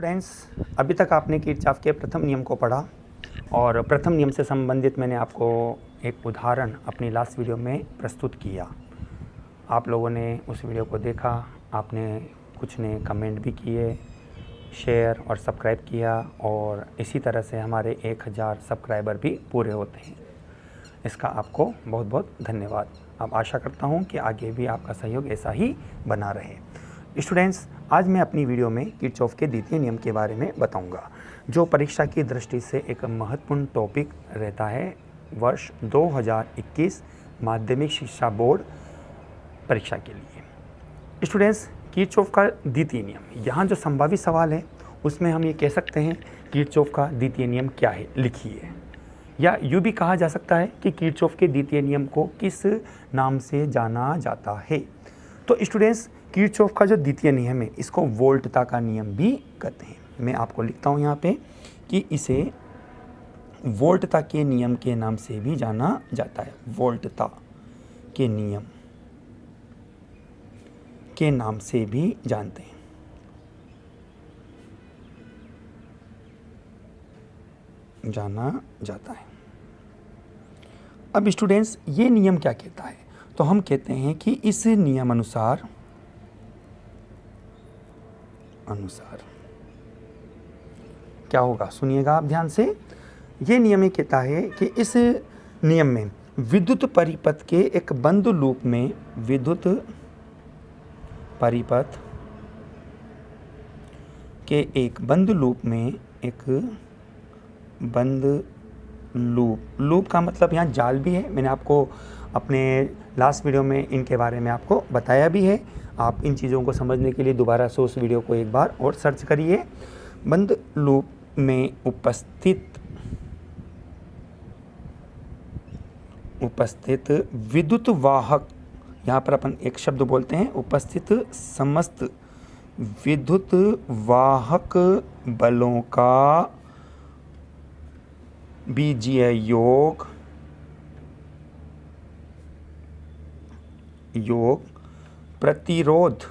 Students, अभी तक आपने किरचॉफ के प्रथम नियम को पढ़ा और प्रथम नियम से संबंधित मैंने आपको एक उदाहरण अपनी लास्ट वीडियो में प्रस्तुत किया। आप लोगों ने उस वीडियो को देखा, आपने कुछ ने कमेंट भी किए, शेयर और सब्सक्राइब किया और इसी तरह से हमारे 1000 सब्सक्राइबर भी पूरे होते हैं। इसका आपको बहुत बहुत धन्यवाद। अब आशा करता हूँ कि आगे भी आपका सहयोग ऐसा ही बना रहे। स्टूडेंट्स, आज मैं अपनी वीडियो में किरचॉफ के द्वितीय नियम के बारे में बताऊंगा, जो परीक्षा की दृष्टि से एक महत्वपूर्ण टॉपिक रहता है वर्ष 2021 माध्यमिक शिक्षा बोर्ड परीक्षा के लिए। स्टूडेंट्स, किरचॉफ का द्वितीय नियम, यहाँ जो संभावित सवाल है उसमें हम ये कह सकते हैं किरचॉफ का द्वितीय नियम क्या है, लिखिए। या यूँ भी कहा जा सकता है कि किरचॉफ के द्वितीय नियम को किस नाम से जाना जाता है। तो स्टूडेंट्स, किरचॉफ का जो द्वितीय नियम है इसको वोल्टता का नियम भी कहते हैं। मैं आपको लिखता हूँ यहाँ पे कि इसे वोल्टता के नियम के नाम से भी जाना जाता है। वोल्टता के नियम के नाम से भी जानते हैं। जाना जाता है। अब स्टूडेंट्स, ये नियम क्या कहता है? तो हम कहते हैं कि इस नियम अनुसार क्या होगा, सुनिएगा आप ध्यान से। ये नियम ये कहता है कि इस नियम में विद्युत परिपथ के एक बंद लूप में विद्युत परिपथ के एक बंद लूप में एक बंद लूप का मतलब यहाँ जाल भी है। मैंने आपको अपने लास्ट वीडियो में इनके बारे में आपको बताया भी है। आप इन चीज़ों को समझने के लिए दोबारा से उस वीडियो को एक बार और सर्च करिए। बंद लूप में उपस्थित विद्युत वाहक, यहाँ पर अपन एक शब्द बोलते हैं, उपस्थित समस्त विद्युत वाहक बलों का बीजीय योग प्रतिरोध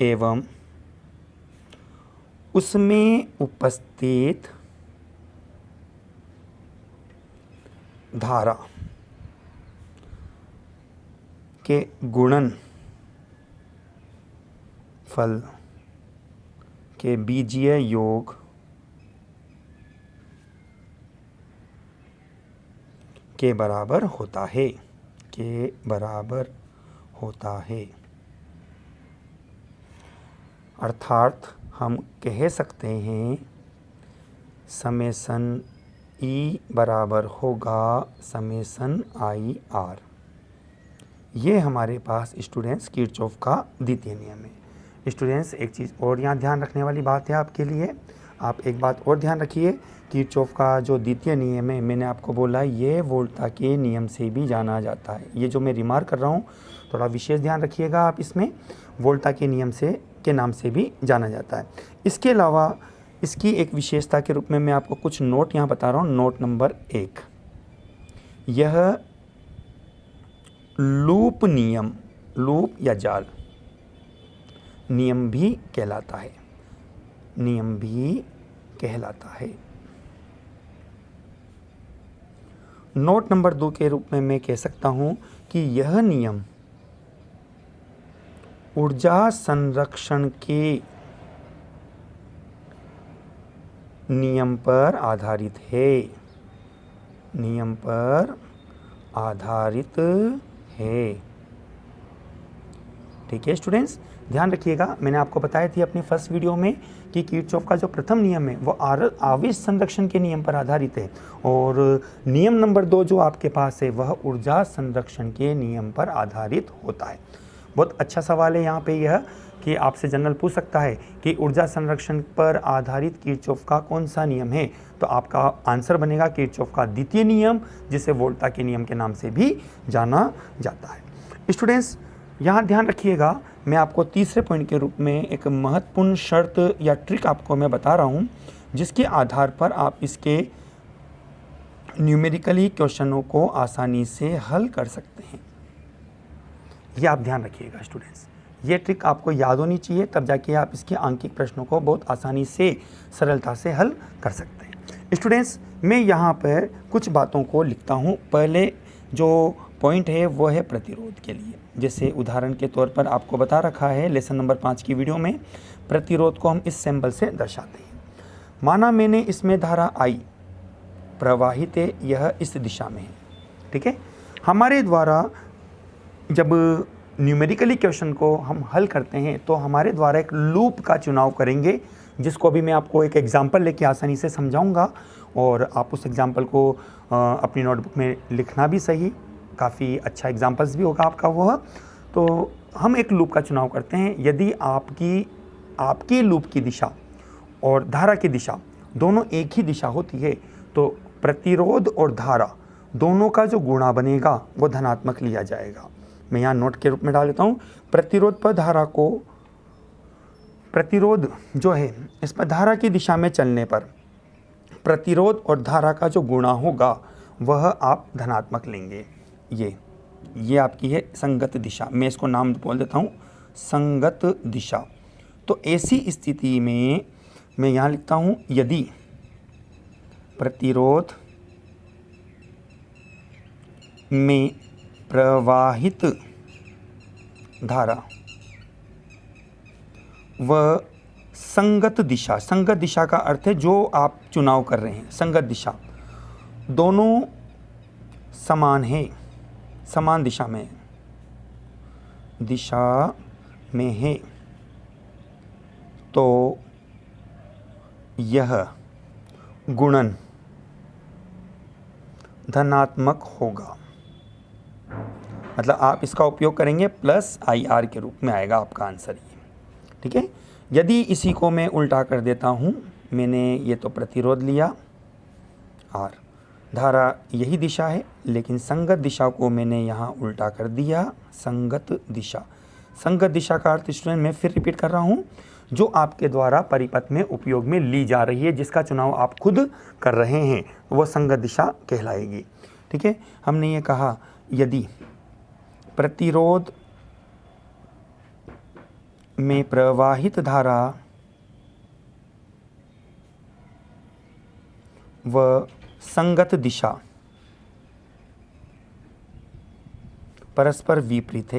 एवं उसमें उपस्थित धारा के गुणनफल के बीजीय योग के बराबर होता है। अर्थात हम कह सकते हैं समेसन ई बराबर होगा समेसन आई आर। ये हमारे पास स्टूडेंट्स किरचॉफ का द्वितीय नियम है। स्टूडेंट्स, एक चीज़ और यहाँ ध्यान रखने वाली बात है आपके लिए। आप एक बात और ध्यान रखिए, किरचॉफ का जो द्वितीय नियम है, मैंने आपको बोला ये वोल्टता के नियम से भी जाना जाता है। ये जो मैं रिमार्क कर रहा हूँ, थोड़ा विशेष ध्यान रखिएगा आप इसमें। वोल्टता के नियम से के नाम से भी जाना जाता है। इसके अलावा इसकी एक विशेषता के रूप में मैं आपको कुछ नोट यहाँ बता रहा हूँ। नोट नंबर 1, यह लूप नियम, लूप या जाल नियम भी कहलाता है। नोट नंबर 2 के रूप में मैं कह सकता हूं कि यह नियम ऊर्जा संरक्षण के नियम पर आधारित है। ठीक है स्टूडेंट्स, ध्यान रखिएगा। मैंने आपको बताया थी अपनी फर्स्ट वीडियो में कि किरचॉफ का जो प्रथम नियम है वो आवेश संरक्षण के नियम पर आधारित है और नियम नंबर 2 जो आपके पास है वह ऊर्जा संरक्षण के नियम पर आधारित होता है। बहुत अच्छा सवाल है यहाँ पे यह कि आपसे जनरल पूछ सकता है कि ऊर्जा संरक्षण पर आधारित किरचॉफ का कौन सा नियम है, तो आपका आंसर बनेगा किरचॉफ का द्वितीय नियम, जिसे वोल्टता के नियम के नाम से भी जाना जाता है। स्टूडेंट्स, यहाँ ध्यान रखिएगा, मैं आपको तीसरे पॉइंट के रूप में एक महत्वपूर्ण शर्त या ट्रिक आपको मैं बता रहा हूँ, जिसके आधार पर आप इसके न्यूमेरिकली क्वेश्चनों को आसानी से हल कर सकते हैं। ये आप ध्यान रखिएगा स्टूडेंट्स, ये ट्रिक आपको याद होनी चाहिए, तब जाके आप इसके आंकिक प्रश्नों को बहुत आसानी से सरलता से हल कर सकते हैं। स्टूडेंट्स, मैं यहाँ पर कुछ बातों को लिखता हूँ। पहले जो पॉइंट है वो है प्रतिरोध के लिए। जैसे उदाहरण के तौर पर आपको बता रखा है लेसन नंबर 5 की वीडियो में, प्रतिरोध को हम इस सिंबल से दर्शाते हैं। माना मैंने इसमें धारा I प्रवाहित है, यह इस दिशा में है, ठीक है। हमारे द्वारा जब न्यूमेरिकली क्वेश्चन को हम हल करते हैं तो हमारे द्वारा एक लूप का चुनाव करेंगे, जिसको अभी मैं आपको एक एग्जांपल लेके आसानी से समझाऊंगा, और आप उस एग्जांपल को अपनी नोटबुक में लिखना भी सही, काफ़ी अच्छा एग्जांपल्स भी होगा आपका वह। तो हम एक लूप का चुनाव करते हैं। यदि आपकी लूप की दिशा और धारा की दिशा दोनों एक ही दिशा होती है तो प्रतिरोध और धारा दोनों का जो गुणा बनेगा वो धनात्मक लिया जाएगा। मैं यहाँ नोट के रूप में डाल देता हूँ। प्रतिरोध जो है इस पर धारा की दिशा में चलने पर प्रतिरोध और धारा का जो गुणा होगा वह आप धनात्मक लेंगे। ये आपकी है संगत दिशा। मैं इसको नाम बोल देता हूँ संगत दिशा। तो ऐसी स्थिति में मैं यहाँ लिखता हूँ, यदि प्रतिरोध में प्रवाहित धारा व संगत दिशा का अर्थ है जो आप चुनाव कर रहे हैं, संगत दिशा, दोनों समान है, समान दिशा में है, तो यह गुणन धनात्मक होगा। मतलब आप इसका उपयोग करेंगे प्लस IR के रूप में आएगा आपका आंसर ये, ठीक है। यदि इसी को मैं उल्टा कर देता हूँ, मैंने ये तो प्रतिरोध लिया और धारा यही दिशा है, लेकिन संगत दिशा को मैंने यहाँ उल्टा कर दिया, संगत दिशा का अर्थ स्टूडेंट मैं फिर रिपीट कर रहा हूँ, जो आपके द्वारा परिपथ में उपयोग में ली जा रही है, जिसका चुनाव आप खुद कर रहे हैं, वो संगत दिशा कहलाएगी, ठीक है। हमने ये कहा यदि प्रतिरोध में प्रवाहित धारा व संगत दिशा परस्पर विपरीत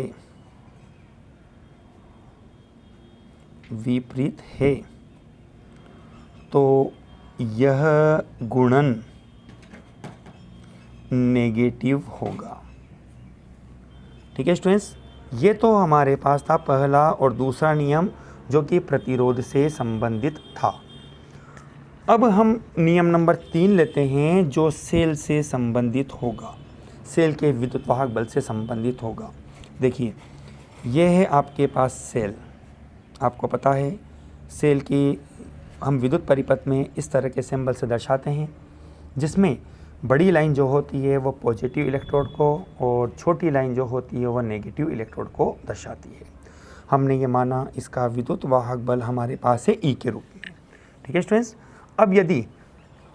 है तो यह गुणन नेगेटिव होगा, ठीक है स्टूडेंट्स। ये तो हमारे पास था पहला और दूसरा नियम जो कि प्रतिरोध से संबंधित था। अब हम नियम नंबर 3 लेते हैं जो सेल से संबंधित होगा, सेल के विद्युत वाहक बल से संबंधित होगा। देखिए यह है आपके पास सेल, आपको पता है सेल की हम विद्युत परिपथ में इस तरह के सिंबल से दर्शाते हैं, जिसमें बड़ी लाइन जो होती है वो पॉजिटिव इलेक्ट्रोड को और छोटी लाइन जो होती है वो नेगेटिव इलेक्ट्रोड को दर्शाती है। हमने ये माना इसका विद्युत वाहक बल हमारे पास है E के रूप में, ठीक है स्टूडेंट्स। अब यदि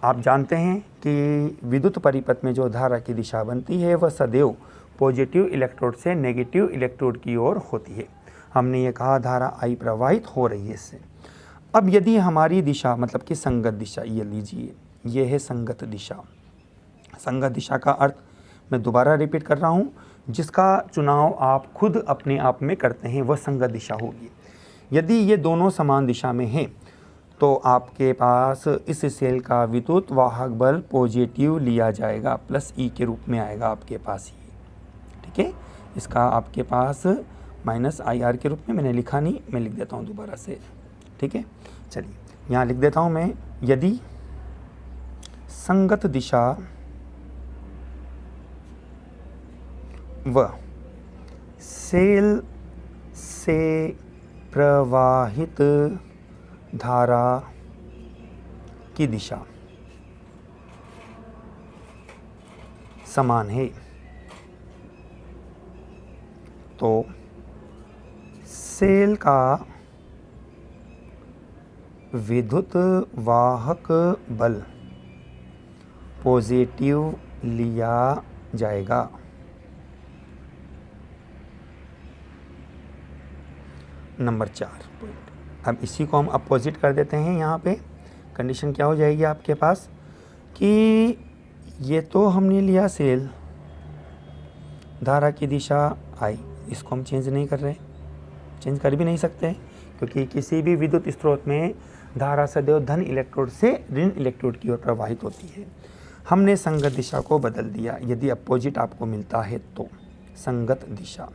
आप जानते हैं कि विद्युत परिपथ में जो धारा की दिशा बनती है वह सदैव पॉजिटिव इलेक्ट्रोड से नेगेटिव इलेक्ट्रोड की ओर होती है। हमने ये कहा धारा I प्रवाहित हो रही है इससे। अब यदि हमारी दिशा मतलब कि संगत दिशा, ये लीजिए ये है संगत दिशा। संगत दिशा का अर्थ मैं दोबारा रिपीट कर रहा हूँ, जिसका चुनाव आप खुद अपने आप में करते हैं वह संगत दिशा होगी। यदि ये दोनों समान दिशा में हैं तो आपके पास इस सेल का विद्युत वाहक बल पॉजिटिव लिया जाएगा, प्लस E के रूप में आएगा आपके पास ही, ठीक है। इसका आपके पास माइनस IR के रूप में मैंने लिखा नहीं, मैं लिख देता हूँ दोबारा से, ठीक है। चलिए यहाँ लिख देता हूँ मैं, यदि संगत दिशा व सेल से प्रवाहित धारा की दिशा समान है तो सेल का विद्युत वाहक बल पॉजिटिव लिया जाएगा। Number 4 point. अब इसी को हम अपोजिट कर देते हैं। यहाँ पे कंडीशन क्या हो जाएगी आपके पास कि ये तो हमने लिया सेल, धारा की दिशा आई, इसको हम चेंज नहीं कर रहे, चेंज कर भी नहीं सकते क्योंकि किसी भी विद्युत स्रोत में धारा सदैव धन इलेक्ट्रोड से ऋण इलेक्ट्रोड की ओर प्रवाहित होती है। हमने संगत दिशा को बदल दिया। यदि अपोजिट आपको मिलता है तो संगत दिशा,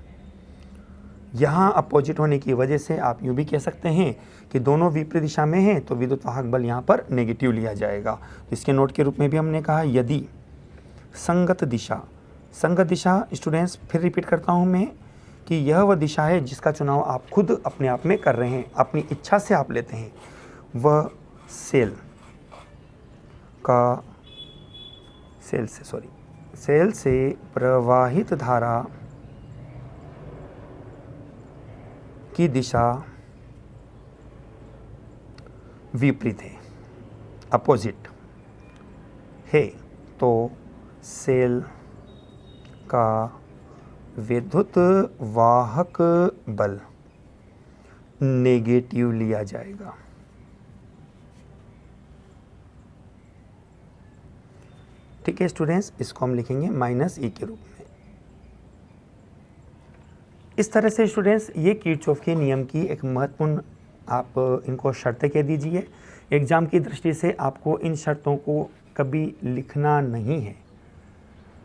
यहाँ अपोजिट होने की वजह से आप यूँ भी कह सकते हैं कि दोनों विपरीत दिशा में हैं तो विद्युत वाहक बल यहाँ पर नेगेटिव लिया जाएगा। इसके नोट के रूप में भी हमने कहा यदि संगत दिशा, संगत दिशा स्टूडेंट्स फिर रिपीट करता हूँ मैं कि यह वह दिशा है जिसका चुनाव आप खुद अपने आप में कर रहे हैं, अपनी इच्छा से आप लेते हैं। वह सेल से प्रवाहित धारा की दिशा विपरीत है, अपोजिट है, तो सेल का विद्युत वाहक बल नेगेटिव लिया जाएगा। ठीक है स्टूडेंट्स, इसको हम लिखेंगे -E के रूप में। इस तरह से स्टूडेंट्स ये किरचॉफ के नियम की एक महत्वपूर्ण, आप इनको शर्तें कह दीजिए। एग्ज़ाम की दृष्टि से आपको इन शर्तों को कभी लिखना नहीं है,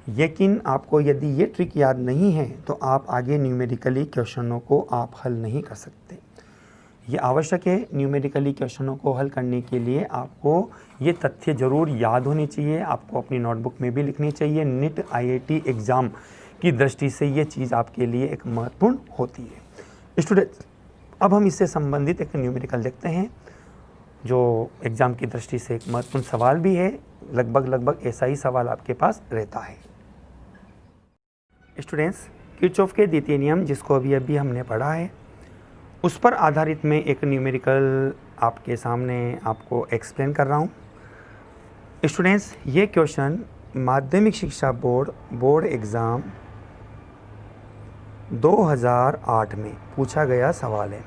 लेकिन आपको यदि ये ट्रिक याद नहीं है तो आप आगे न्यूमेरिकली क्वेश्चनों को आप हल नहीं कर सकते। ये आवश्यक है, न्यूमेरिकली क्वेश्चनों को हल करने के लिए आपको ये तथ्य ज़रूर याद होनी चाहिए, आपको अपनी नोटबुक में भी लिखनी चाहिए। नीट IIT एग्ज़ाम की दृष्टि से ये चीज़ आपके लिए एक महत्वपूर्ण होती है। स्टूडेंट्स, अब हम इससे संबंधित एक न्यूमेरिकल देखते हैं जो एग्ज़ाम की दृष्टि से एक महत्वपूर्ण सवाल भी है। लगभग ऐसा ही सवाल आपके पास रहता है। स्टूडेंट्स, किरचॉफ के द्वितीय नियम जिसको अभी हमने पढ़ा है उस पर आधारित मैं एक न्यूमेरिकल आपके सामने आपको एक्सप्लेन कर रहा हूँ। स्टूडेंट्स, ये क्वेश्चन माध्यमिक शिक्षा बोर्ड एग्ज़ाम 2008 में पूछा गया सवाल है।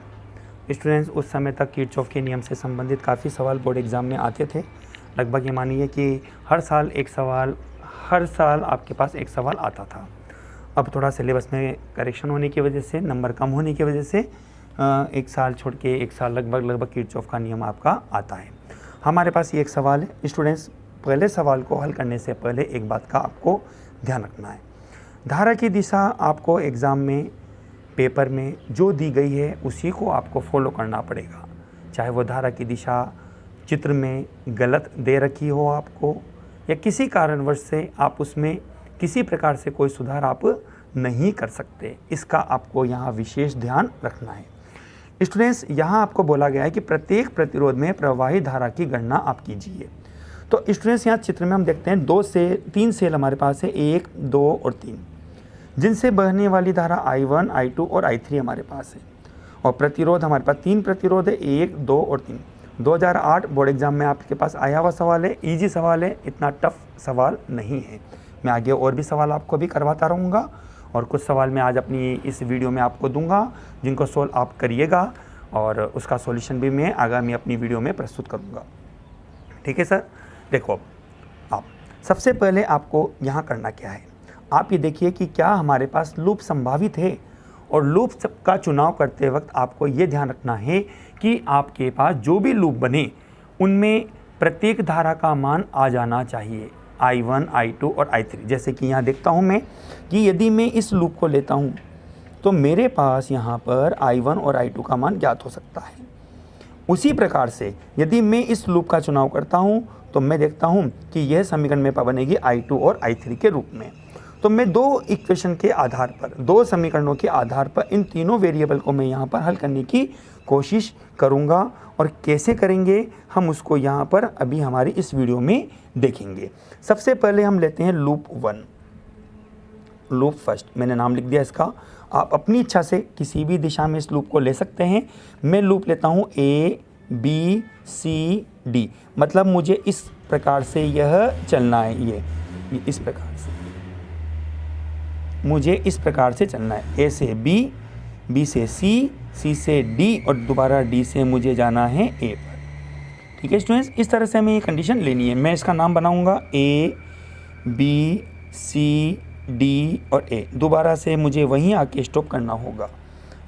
स्टूडेंट्स, उस समय तक किरचॉफ के नियम से संबंधित काफ़ी सवाल बोर्ड एग्ज़ाम में आते थे। लगभग ये मानिए कि हर साल आपके पास एक सवाल आता था। अब थोड़ा सिलेबस में करेक्शन होने की वजह से, नंबर कम होने की वजह से एक साल छोड़ के एक साल लगभग किरचॉफ का नियम आपका आता है। हमारे पास ये एक सवाल है। स्टूडेंट्स, पहले सवाल को हल करने से पहले एक बात का आपको ध्यान रखना है। धारा की दिशा आपको एग्ज़ाम में पेपर में जो दी गई है उसी को आपको फॉलो करना पड़ेगा, चाहे वो धारा की दिशा चित्र में गलत दे रखी हो आपको या किसी कारणवश से आप उसमें किसी प्रकार से कोई सुधार आप नहीं कर सकते। इसका आपको यहाँ विशेष ध्यान रखना है। स्टूडेंट्स, यहाँ आपको बोला गया है कि प्रत्येक प्रतिरोध में प्रवाहित धारा की गणना आप कीजिए। तो स्टूडेंट्स, यहाँ चित्र में हम देखते हैं 2 से 3 सेल हमारे पास है, 1, 2 और 3, जिनसे बहने वाली धारा I1, I2 और I3 हमारे पास है। और प्रतिरोध हमारे पास 3 प्रतिरोध है, 1, 2 और 3। 2008 बोर्ड एग्जाम में आपके पास आया हुआ सवाल है, ईजी सवाल है, इतना टफ सवाल नहीं है। मैं आगे और भी सवाल आपको भी करवाता रहूँगा और कुछ सवाल मैं आज अपनी इस वीडियो में आपको दूंगा जिनको सोल्व आप करिएगा और उसका सॉल्यूशन भी मैं आगामी अपनी वीडियो में प्रस्तुत करूँगा। ठीक है सर। देखो, आप सबसे पहले आपको यहाँ करना क्या है, आप ये देखिए कि क्या हमारे पास लूप संभावित है। और लूप का चुनाव करते वक्त आपको ये ध्यान रखना है कि आपके पास जो भी लूप बने उनमें प्रत्येक धारा का मान आ जाना चाहिए, I1, I2 और I3। जैसे कि यहाँ देखता हूँ मैं कि यदि मैं इस लूप को लेता हूँ तो मेरे पास यहाँ पर I1 और I2 का मान ज्ञात हो सकता है। उसी प्रकार से यदि मैं इस लूप का चुनाव करता हूँ तो मैं देखता हूँ कि यह समीकरण में बनेगी I2 और I3 के रूप में। तो मैं दो इक्वेशन के आधार पर, दो समीकरणों के आधार पर इन तीनों वेरिएबल को मैं यहाँ पर हल करने की कोशिश करूँगा। और कैसे करेंगे हम उसको यहाँ पर अभी हमारी इस वीडियो में देखेंगे। सबसे पहले हम लेते हैं लूप 1, लूप फर्स्ट। मैंने नाम लिख दिया इसका, आप अपनी इच्छा से किसी भी दिशा में इस लूप को ले सकते हैं। मैं लूप लेता हूँ A, B, C, D, मतलब मुझे इस प्रकार से यह चलना है, ये इस प्रकार से मुझे इस प्रकार से चलना है, A से B, बी से सी, सी से डी और दोबारा डी से मुझे जाना है ए पर। ठीक है स्टूडेंट्स, इस तरह से हमें ये कंडीशन लेनी है। मैं इसका नाम बनाऊंगा ए, बी, सी, डी और ए। दोबारा से मुझे वहीं आके स्टॉप करना होगा।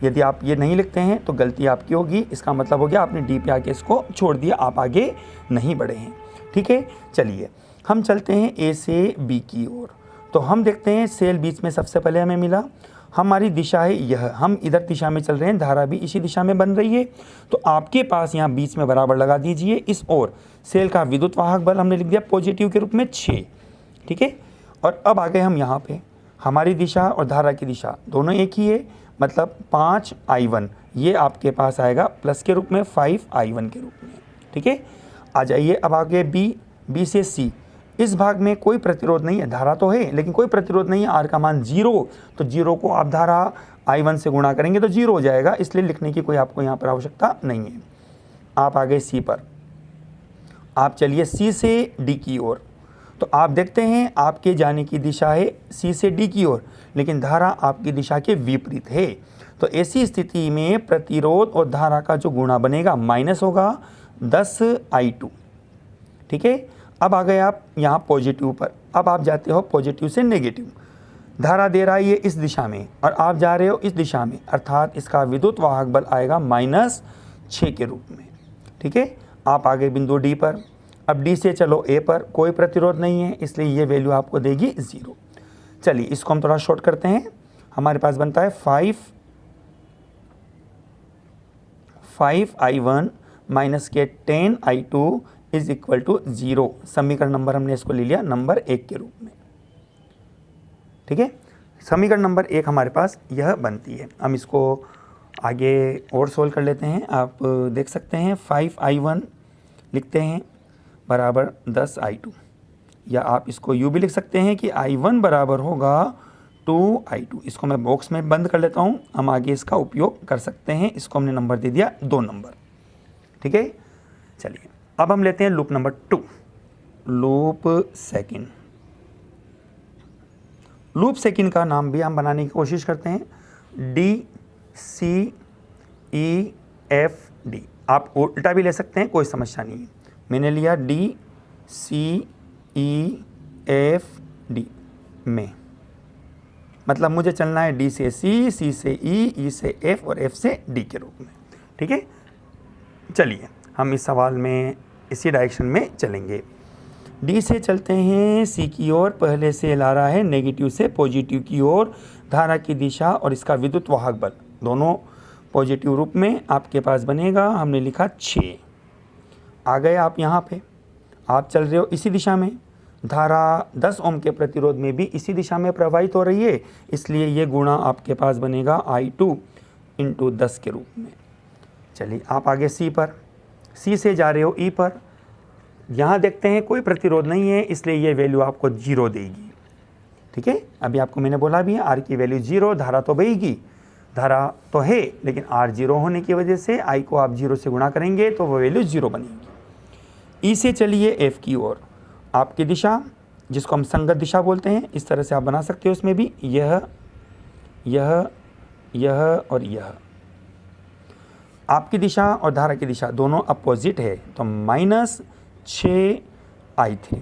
यदि आप ये नहीं लिखते हैं तो गलती आपकी होगी। इसका मतलब हो गया आपने डी पे आके इसको छोड़ दिया, आप आगे नहीं बढ़े हैं। ठीक है, चलिए हम चलते हैं ए से बी की ओर। तो हम देखते हैं सेल बीच में सबसे पहले हमें मिला। हमारी दिशा है यह, हम इधर दिशा में चल रहे हैं, धारा भी इसी दिशा में बन रही है। तो आपके पास यहाँ बीच में बराबर लगा दीजिए। इस ओर सेल का विद्युत वाहक बल हमने लिख दिया पॉजिटिव के रूप में 6। ठीक है, और अब आ गए हम यहाँ पे। हमारी दिशा और धारा की दिशा दोनों एक ही है, मतलब 5I1 ये आपके पास आएगा प्लस के रूप में 5I1 के रूप में। ठीक है, आ जाइए अब आगे बी, बी से सी। इस भाग में कोई प्रतिरोध नहीं है, धारा तो है लेकिन कोई प्रतिरोध नहीं है, आर का मान 0। तो 0 को आप धारा I1 से गुणा करेंगे तो 0 हो जाएगा, इसलिए लिखने की कोई आपको यहाँ पर आवश्यकता नहीं है। आप आ गए सी पर। आप चलिए सी से डी की ओर। तो आप देखते हैं आपके जाने की दिशा है सी से डी की ओर, लेकिन धारा आपकी दिशा के विपरीत है। तो ऐसी स्थिति में प्रतिरोध और धारा का जो गुणा बनेगा माइनस होगा 10I2। ठीक है, अब आ गए आप यहाँ पॉजिटिव पर। अब आप जाते हो पॉजिटिव से नेगेटिव। धारा दे रहा है ये इस दिशा में और आप जा रहे हो इस दिशा में, अर्थात इसका विद्युत वाहक बल आएगा -6 के रूप में। ठीक है, आप आ गए बिंदु डी पर। अब डी से चलो ए पर, कोई प्रतिरोध नहीं है इसलिए ये वैल्यू आपको देगी 0। चलिए इसको हम थोड़ा शॉर्ट करते हैं। हमारे पास बनता है 5I1 माइनस के 10I2 इज इक्वल टू 0। समीकरण नंबर हमने इसको ले लिया नंबर 1 के रूप में। ठीक है, समीकरण नंबर 1 हमारे पास यह बनती है। हम इसको आगे और सोल्व कर लेते हैं। आप देख सकते हैं 5I1 लिखते हैं बराबर 10I2, या आप इसको यूँ भी लिख सकते हैं कि I1 बराबर होगा 2I2। इसको मैं बॉक्स में बंद कर लेता हूँ, हम आगे इसका उपयोग कर सकते हैं। इसको हमने नंबर दे दिया 2 नंबर। ठीक है, चलिए अब हम लेते हैं loop number 2, loop second. Loop second का नाम भी हम बनाने की कोशिश करते हैं DCEFD। आप उल्टा भी ले सकते हैं, कोई समस्या नहीं है। मैंने लिया DCEFD में, मतलब मुझे चलना है D से C, C से E, E से F और F से D के रूप में। ठीक है, चलिए हम इस सवाल में इसी डायरेक्शन में चलेंगे। डी से चलते हैं सी की ओर। पहले से ला रहा है नेगेटिव से पॉजिटिव की ओर। धारा की दिशा और इसका विद्युत वाहक बल दोनों पॉजिटिव रूप में आपके पास बनेगा। हमने लिखा 6। आ गए आप यहाँ पे, आप चल रहे हो इसी दिशा में। धारा 10 ओम के प्रतिरोध में भी इसी दिशा में प्रवाहित हो रही है, इसलिए ये गुणा आपके पास बनेगा I2 × 10 के रूप में। चलिए आप आगे सी पर। सी से जा रहे हो ई पर। यहाँ देखते हैं कोई प्रतिरोध नहीं है, इसलिए ये वैल्यू आपको 0 देगी। ठीक है, अभी आपको मैंने बोला भी है आर की वैल्यू 0। धारा तो बहेगी, धारा तो है, लेकिन आर 0 होने की वजह से आई को आप 0 से गुणा करेंगे तो वो वैल्यू 0 बनेगी। ई से चलिए एफ की ओर। आपकी दिशा, जिसको हम संगत दिशा बोलते हैं, इस तरह से आप बना सकते हो। इसमें भी यह और यह आपकी दिशा और धारा की दिशा दोनों अपोजिट है, तो -6I3।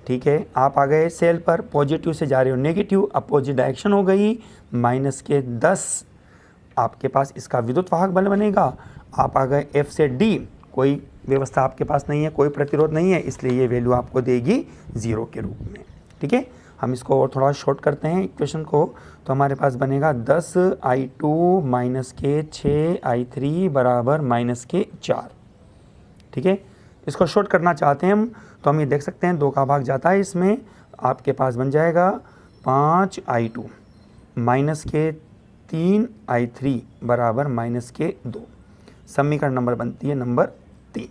ठीक है, आप आ गए सेल पर। पॉजिटिव से जा रहे हो नेगेटिव, अपोजिट डायरेक्शन हो गई। -10 आपके पास इसका विद्युत वाहक बल बनेगा। आप आ गए F से D। कोई व्यवस्था आपके पास नहीं है, कोई प्रतिरोध नहीं है, इसलिए ये वैल्यू आपको देगी 0 के रूप में। ठीक है, हम इसको और थोड़ा शॉर्ट करते हैं इक्वेशन को। तो हमारे पास बनेगा 10I2 माइनस के 6I3 बराबर -4। ठीक है, इसको शॉर्ट करना चाहते हैं हम, तो हम ये देख सकते हैं 2 का भाग जाता है इसमें। आपके पास बन जाएगा 5I2 माइनस के 3I3 बराबर -2। समीकरण नंबर बनती है नंबर 3।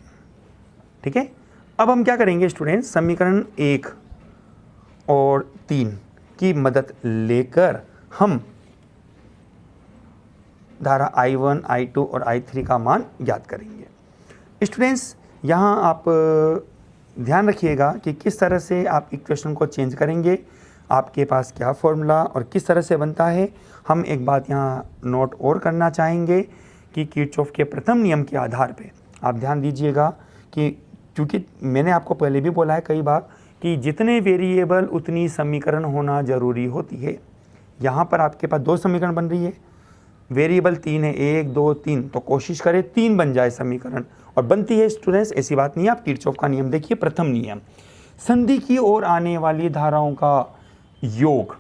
ठीक है, अब हम क्या करेंगे स्टूडेंट, समीकरण 1 और 3 की मदद लेकर हम धारा I1, I2 और I3 का मान ज्ञात करेंगे। स्टूडेंट्स यहाँ आप ध्यान रखिएगा कि किस तरह से आप इक्वेशन को चेंज करेंगे। आपके पास क्या फॉर्मूला और किस तरह से बनता है। हम एक बात यहाँ नोट और करना चाहेंगे कि किरचॉफ के प्रथम नियम के आधार पे आप ध्यान दीजिएगा कि क्योंकि मैंने आपको पहले भी बोला है कई बार कि जितने वेरिएबल उतनी समीकरण होना ज़रूरी होती है। यहाँ पर आपके पास 2 समीकरण बन रही है, वेरिएबल 3 है, 1 2 3, तो कोशिश करें 3 बन जाए समीकरण, और बनती है स्टूडेंट्स, ऐसी बात नहीं है। आप किरचॉफ का नियम देखिए, प्रथम नियम, संधि की ओर आने वाली धाराओं का योग,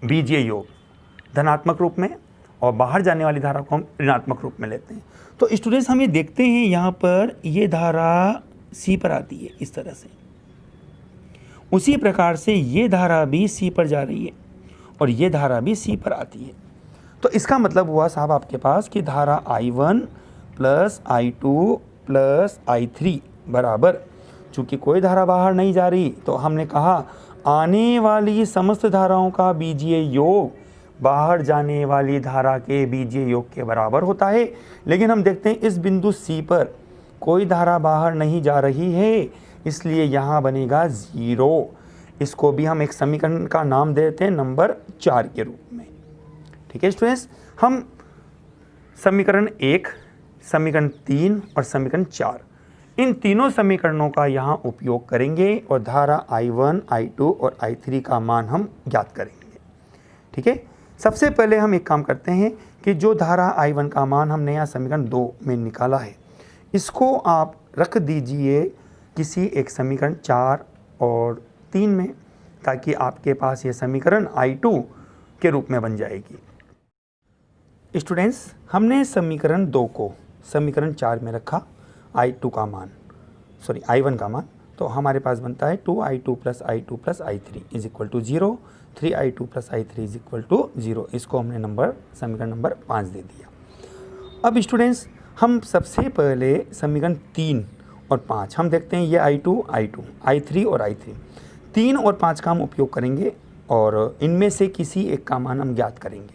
बीजीय योग, धनात्मक रूप में, और बाहर जाने वाली धारा को हम ऋणात्मक रूप में लेते हैं। तो स्टूडेंट्स हम ये देखते हैं यहाँ पर ये धारा सी पर आती है इस तरह से, उसी प्रकार से ये धारा भी सी पर जा रही है और ये धारा भी सी पर आती है। तो इसका मतलब हुआ साहब आपके पास कि धारा I1 plus I2 plus I3 बराबर, चूँकि कोई धारा बाहर नहीं जा रही तो हमने कहा आने वाली समस्त धाराओं का बीजीय योग बाहर जाने वाली धारा के बीजीय योग के बराबर होता है। लेकिन हम देखते हैं इस बिंदु सी पर कोई धारा बाहर नहीं जा रही है, इसलिए यहाँ बनेगा 0। इसको भी हम एक समीकरण का नाम देते हैं नंबर 4 के रूप में। ठीक है स्टूडेंट्स, हम समीकरण 1, समीकरण 3 और समीकरण 4, इन तीनों समीकरणों का यहाँ उपयोग करेंगे और धारा I1, I2 और I3 का मान हम ज्ञात करेंगे। ठीक है, सबसे पहले हम एक काम करते हैं कि जो धारा I1 का मान हमने यहाँ समीकरण 2 में निकाला है, इसको आप रख दीजिए किसी एक समीकरण 4 और 3 में, ताकि आपके पास ये समीकरण I2 के रूप में बन जाएगी। स्टूडेंट्स, हमने समीकरण 2 को समीकरण 4 में रखा, I1 का मान, तो हमारे पास बनता है 2I2 plus I2 plus I3 is equal to 0, 3I2 plus I3 is equal to 0। इसको हमने समीकरण नंबर 5 दे दिया। अब स्टूडेंट्स, हम सबसे पहले समीकरण 3 और 5 हम देखते हैं, ये I2, I3 और I3, 3 और 5 का हम उपयोग करेंगे और इनमें से किसी एक का मान हम ज्ञात करेंगे।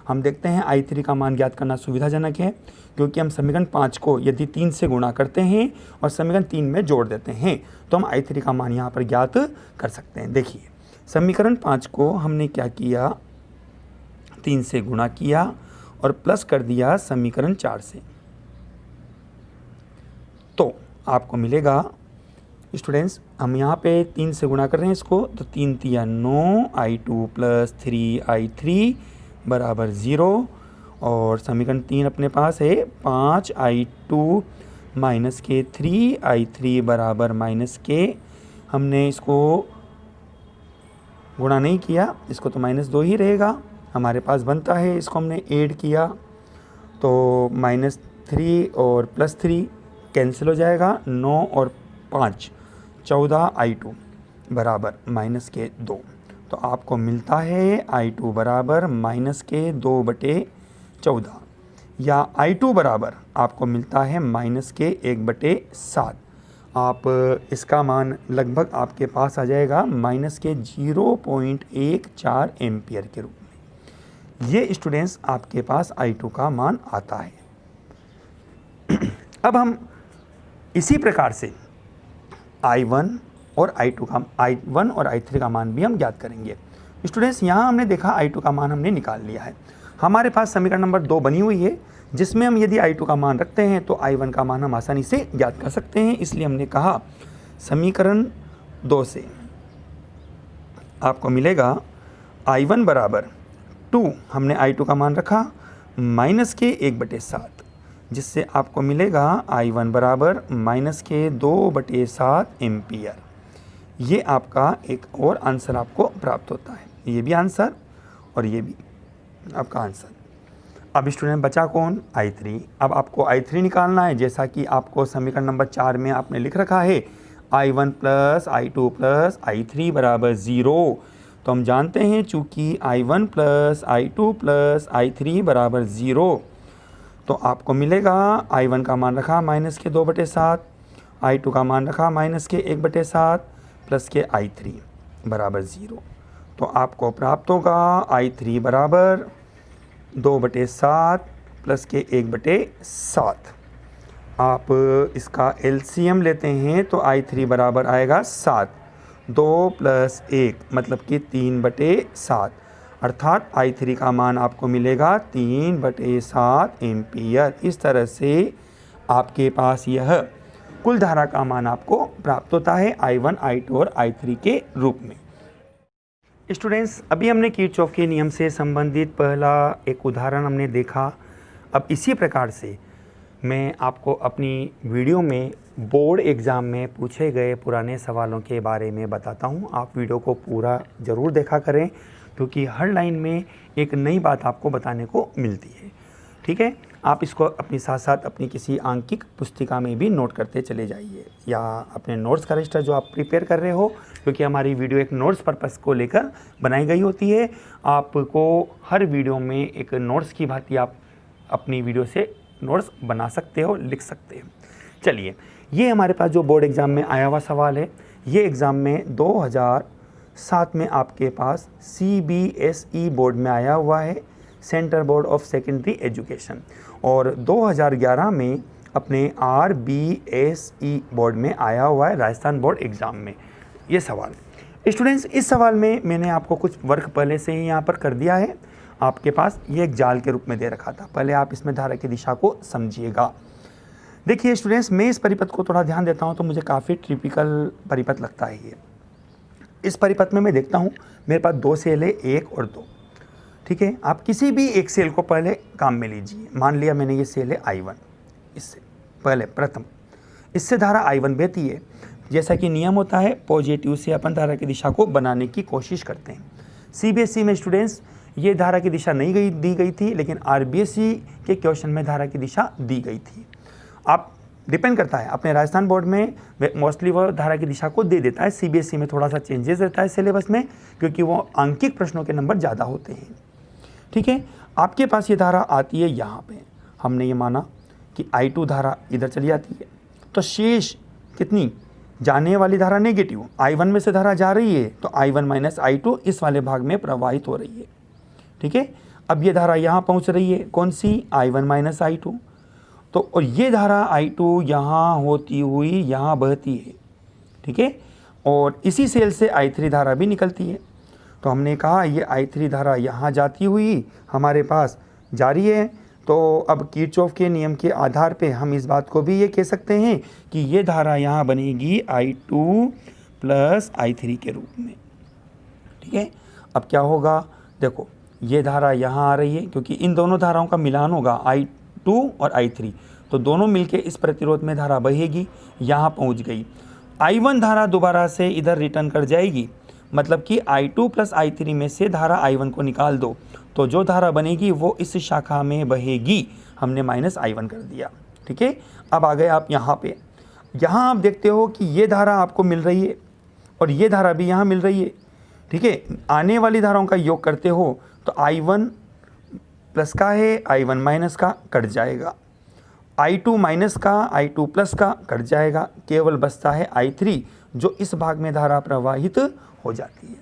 हम देखते हैं I3 का मान ज्ञात करना सुविधाजनक है, क्योंकि हम समीकरण 5 को यदि 3 से गुणा करते हैं और समीकरण 3 में जोड़ देते हैं तो हम I3 का मान यहाँ पर ज्ञात कर सकते हैं। देखिए, समीकरण 5 को हमने क्या किया, 3 से गुणा किया और प्लस कर दिया समीकरण 4 से, तो आपको मिलेगा स्टूडेंट्स, हम यहाँ पे 3 से गुणा कर रहे हैं इसको, तो 3 तिया 9, I2 प्लस 3I3 बराबर 0, और समीकरण 3 अपने पास है 5I2 माइनस के 3I3 बराबर माइनस के, हमने इसको गुणा नहीं किया, इसको तो -2 ही रहेगा, हमारे पास बनता है, इसको हमने ऐड किया तो -3 और +3 कैंसिल हो जाएगा, 9 और 5 14I2 बराबर -2, तो आपको मिलता है I2 बराबर -2/14, या I2 बराबर आपको मिलता है -1/7। आप इसका मान लगभग आपके पास आ जाएगा -0.14 एम्पियर के रूप में। ये स्टूडेंट्स आपके पास I2 का मान आता है। अब हम इसी प्रकार से I1 और I3 का मान भी हम ज्ञात करेंगे। स्टूडेंट्स, यहाँ हमने देखा I2 का मान हमने निकाल लिया है, हमारे पास समीकरण नंबर 2 बनी हुई है, जिसमें हम यदि I2 का मान रखते हैं तो I1 का मान हम आसानी से ज्ञात कर सकते हैं। इसलिए हमने कहा समीकरण 2 से आपको मिलेगा I1 बराबर 2, हमने I2 का मान रखा -1/7, जिससे आपको मिलेगा I1 बराबर -2/7 एम्पियर। ये आपका एक और आंसर आपको प्राप्त होता है, ये भी आंसर और ये भी आपका आंसर। अब स्टूडेंट बचा कौन, I3। अब आपको I3 निकालना है, जैसा कि आपको समीकरण नंबर 4 में आपने लिख रखा है I1 plus I2 plus I3 बराबर 0। तो हम जानते हैं चूँकि I1 plus I2 plus I3 बराबर 0, तो आपको मिलेगा I1 का मान रखा -2/7, I2 का मान रखा -1/7 प्लस के I3 बराबर 0, तो आपको प्राप्त होगा I3 बराबर 2/7 प्लस के 1/7। आप इसका LCM लेते हैं तो I3 बराबर आएगा 7, 2 + 1 मतलब कि 3/7, अर्थात I3 का मान आपको मिलेगा 3/7 एम्पियर। इस तरह से आपके पास यह कुल धारा का मान आपको प्राप्त होता है I1, I2 और I3 के रूप में। स्टूडेंट्स, अभी हमने किरचॉफ के नियम से संबंधित पहला एक उदाहरण हमने देखा। अब इसी प्रकार से मैं आपको अपनी वीडियो में बोर्ड एग्ज़ाम में पूछे गए पुराने सवालों के बारे में बताता हूँ। आप वीडियो को पूरा ज़रूर देखा करें, क्योंकि हर लाइन में एक नई बात आपको बताने को मिलती है। ठीक है, आप इसको अपने साथ साथ अपनी किसी आंकिक पुस्तिका में भी नोट करते चले जाइए, या अपने नोट्स का रजिस्टर जो आप प्रिपेयर कर रहे हो, क्योंकि हमारी वीडियो एक नोट्स पर्पस को लेकर बनाई गई होती है। आपको हर वीडियो में एक नोट्स की भांति आप अपनी वीडियो से नोट्स बना सकते हो, लिख सकते हो। चलिए, ये हमारे पास जो बोर्ड एग्ज़ाम में आया हुआ सवाल है, ये एग्ज़ाम में 2007 में आपके पास CBSE बोर्ड में आया हुआ है, central board of secondary education, और 2011 में अपने RBSE बोर्ड में आया हुआ है, राजस्थान बोर्ड एग्ज़ाम में ये सवाल। स्टूडेंट्स, इस सवाल में मैंने आपको कुछ वर्क पहले से ही यहाँ पर कर दिया है। आपके पास ये एक जाल के रूप में दे रखा था, पहले आप इसमें धारा की दिशा को समझिएगा। देखिए स्टूडेंट्स, मैं इस परिपथ को थोड़ा ध्यान देता हूँ तो मुझे काफ़ी टिपिकल परिपथ लगता है ये। इस परिपथ में मैं देखता हूँ मेरे पास 2 सेल है, 1 और 2। ठीक है, आप किसी भी एक सेल को पहले काम में लीजिए। मान लिया मैंने ये सेल है I1, इससे पहले प्रथम इससे धारा I1 बहती है। जैसा कि नियम होता है, पॉजिटिव से अपन धारा की दिशा को बनाने की कोशिश करते हैं। CBSE में स्टूडेंट्स ये धारा की दिशा नहीं दी गई थी, लेकिन RBSE के क्वेश्चन में धारा की दिशा दी गई थी। आप डिपेंड करता है, अपने राजस्थान बोर्ड में मोस्टली वो धारा की दिशा को दे देता है। CBSE में थोड़ा सा चेंजेस रहता है सिलेबस में, क्योंकि वो आंकिक प्रश्नों के नंबर ज़्यादा होते हैं। ठीक है, आपके पास ये धारा आती है यहाँ पे, हमने ये माना कि I2 धारा इधर चली जाती है, तो शेष कितनी जाने वाली धारा नेगेटिव, I1 में से धारा जा रही है, तो I1 - I2 इस वाले भाग में प्रवाहित हो रही है। ठीक है, अब ये धारा यहाँ पहुँच रही है, कौन सी, I1 - I2, तो और ये धारा I2 यहाँ होती हुई यहाँ बहती है। ठीक है, और इसी सेल से I3 धारा भी निकलती है। तो हमने कहा ये I3 धारा यहाँ जाती हुई हमारे पास जारी है। तो अब किरचॉफ के नियम के आधार पे हम इस बात को भी ये कह सकते हैं कि ये धारा यहाँ बनेगी I2 + I3 के रूप में। ठीक है, अब क्या होगा, देखो ये धारा यहाँ आ रही है, क्योंकि इन दोनों धाराओं का मिलान होगा I2 और I3, तो दोनों मिलके इस प्रतिरोध में धारा बहेगी, यहाँ पहुँच गई। I1 धारा दोबारा से इधर रिटर्न कर जाएगी, मतलब कि I2 + I3 में से धारा I1 को निकाल दो, तो जो धारा बनेगी वो इस शाखा में बहेगी। हमने -I1 कर दिया। ठीक है, अब आ गए आप यहाँ पे। यहाँ आप देखते हो कि ये धारा आपको मिल रही है और ये धारा भी यहाँ मिल रही है। ठीक है, आने वाली धाराओं का योग करते हो तो I1 प्लस का है, I1 माइनस का कट जाएगा, I2 माइनस का, I2 प्लस का कट जाएगा, केवल बचता है I3, जो इस भाग में धारा प्रवाहित हो जाती है।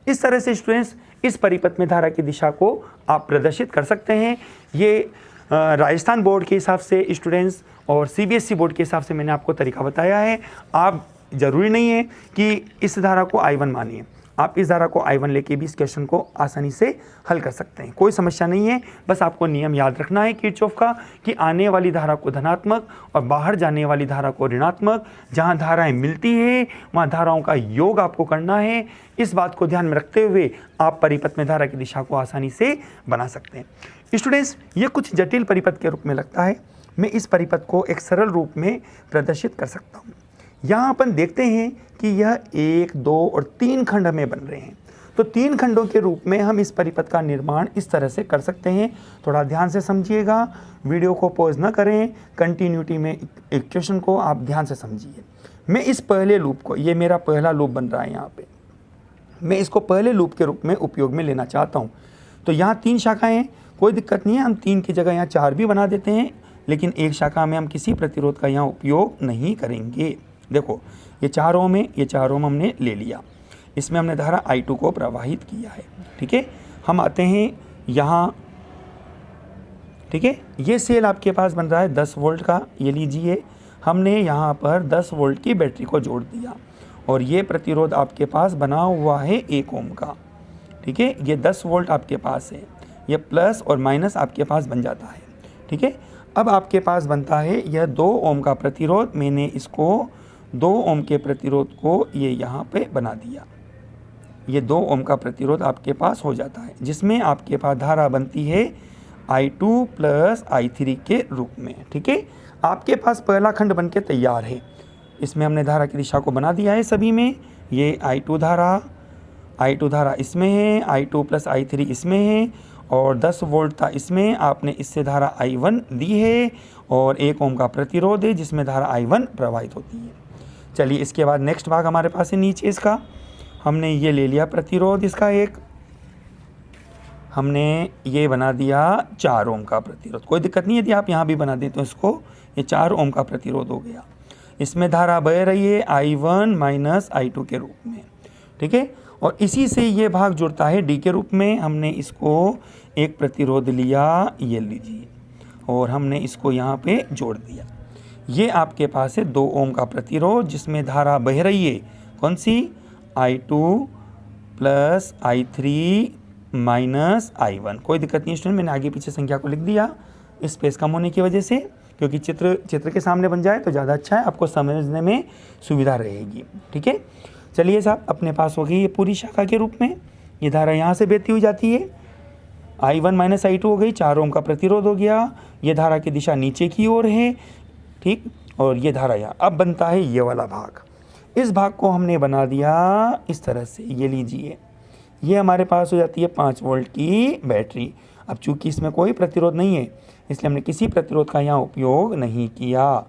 इस तरह से स्टूडेंट्स इस परिपथ में धारा की दिशा को आप प्रदर्शित कर सकते हैं। ये राजस्थान बोर्ड के हिसाब से स्टूडेंट्स और CBSE बोर्ड के हिसाब से मैंने आपको तरीका बताया है। आप ज़रूरी नहीं है कि इस धारा को I1 मानिए, आप इस धारा को I1 लेके भी इस क्वेश्चन को आसानी से हल कर सकते हैं, कोई समस्या नहीं है। बस आपको नियम याद रखना है किरचॉफ का कि आने वाली धारा को धनात्मक और बाहर जाने वाली धारा को ऋणात्मक, जहां धाराएं मिलती है वहां धाराओं का योग आपको करना है। इस बात को ध्यान में रखते हुए आप परिपथ में धारा की दिशा को आसानी से बना सकते हैं। स्टूडेंट्स, ये कुछ जटिल परिपथ के रूप में लगता है, मैं इस परिपथ को एक सरल रूप में प्रदर्शित कर सकता हूँ। यहाँ अपन देखते हैं कि यह 1, 2 और 3 खंड हमें बन रहे हैं, तो 3 खंडों के रूप में हम इस परिपथ का निर्माण इस तरह से कर सकते हैं। थोड़ा ध्यान से समझिएगा, वीडियो को पॉज न करें, कंटिन्यूटी में इक्वेशन को आप ध्यान से समझिए। मैं इस पहले लूप को, ये मेरा पहला लूप बन रहा है यहाँ पे, मैं इसको पहले लूप के रूप में उपयोग में लेना चाहता हूँ। तो यहाँ 3 शाखाएँ, कोई दिक्कत नहीं है, हम 3 की जगह यहाँ 4 भी बना देते हैं, लेकिन एक शाखा में हम किसी प्रतिरोध का यहाँ उपयोग नहीं करेंगे। देखो ये 4 ओम है, ये 4 ओम हमने ले लिया, इसमें हमने धारा I2 को प्रवाहित किया है। ठीक है, हम आते हैं यहाँ। ठीक है, ये सेल आपके पास बन रहा है 10 वोल्ट का, ये लीजिए, हमने यहाँ पर 10 वोल्ट की बैटरी को जोड़ दिया और ये प्रतिरोध आपके पास बना हुआ है 1 ओम का, ठीक है। ये 10 वोल्ट आपके पास है, ये प्लस और माइनस आपके पास बन जाता है, ठीक है। अब आपके पास बनता है यह 2 ओम का प्रतिरोध। मैंने इसको 2 ओम के प्रतिरोध को ये यहाँ पे बना दिया। ये 2 ओम का प्रतिरोध आपके पास हो जाता है, जिसमें आपके पास धारा बनती है I2 प्लस I3 के रूप में, ठीक है। आपके पास पहला खंड बन के तैयार है। इसमें हमने धारा की दिशा को बना दिया है सभी में। ये I2 धारा इसमें है, I2 प्लस I3 इसमें है, और 10 वोल्ट था इसमें। आपने इससे धारा I1 दी है और 1 ओम का प्रतिरोध है जिसमें धारा I1 प्रवाहित होती है। चलिए इसके बाद नेक्स्ट भाग हमारे पास है नीचे इसका। हमने ये ले लिया प्रतिरोध इसका एक, हमने ये बना दिया 4 ओम का प्रतिरोध। कोई दिक्कत नहीं, यदि आप यहाँ भी बना दें तो इसको, ये 4 ओम का प्रतिरोध हो गया। इसमें धारा बह रही है I1 माइनस I2 के रूप में, ठीक है। और इसी से ये भाग जुड़ता है D के रूप में। हमने इसको एक प्रतिरोध लिया, ये लीजिए, और हमने इसको यहाँ पे जोड़ दिया। ये आपके पास है 2 ओम का प्रतिरोध जिसमें धारा बह रही है कौन सी, I2 plus I3 minus I1। कोई दिक्कत नहीं स्टूडेंट, मैंने आगे पीछे संख्या को लिख दिया स्पेस कम होने की वजह से, क्योंकि चित्र के सामने बन जाए तो ज़्यादा अच्छा है, आपको समझने में सुविधा रहेगी, ठीक है। चलिए साहब, अपने पास हो गई ये पूरी शाखा के रूप में। ये धारा यहाँ से बहती हुई जाती है, I1 माइनस I2 हो गई, 4 ओम का प्रतिरोध हो गया। ये धारा की दिशा नीचे की ओर है, ठीक, और ये धारा यहाँ। अब बनता है ये वाला भाग। इस भाग को हमने बना दिया इस तरह से, ये लीजिए, ये हमारे पास हो जाती है 5 वोल्ट की बैटरी। अब चूंकि इसमें कोई प्रतिरोध नहीं है इसलिए हमने किसी प्रतिरोध का यहाँ उपयोग नहीं किया।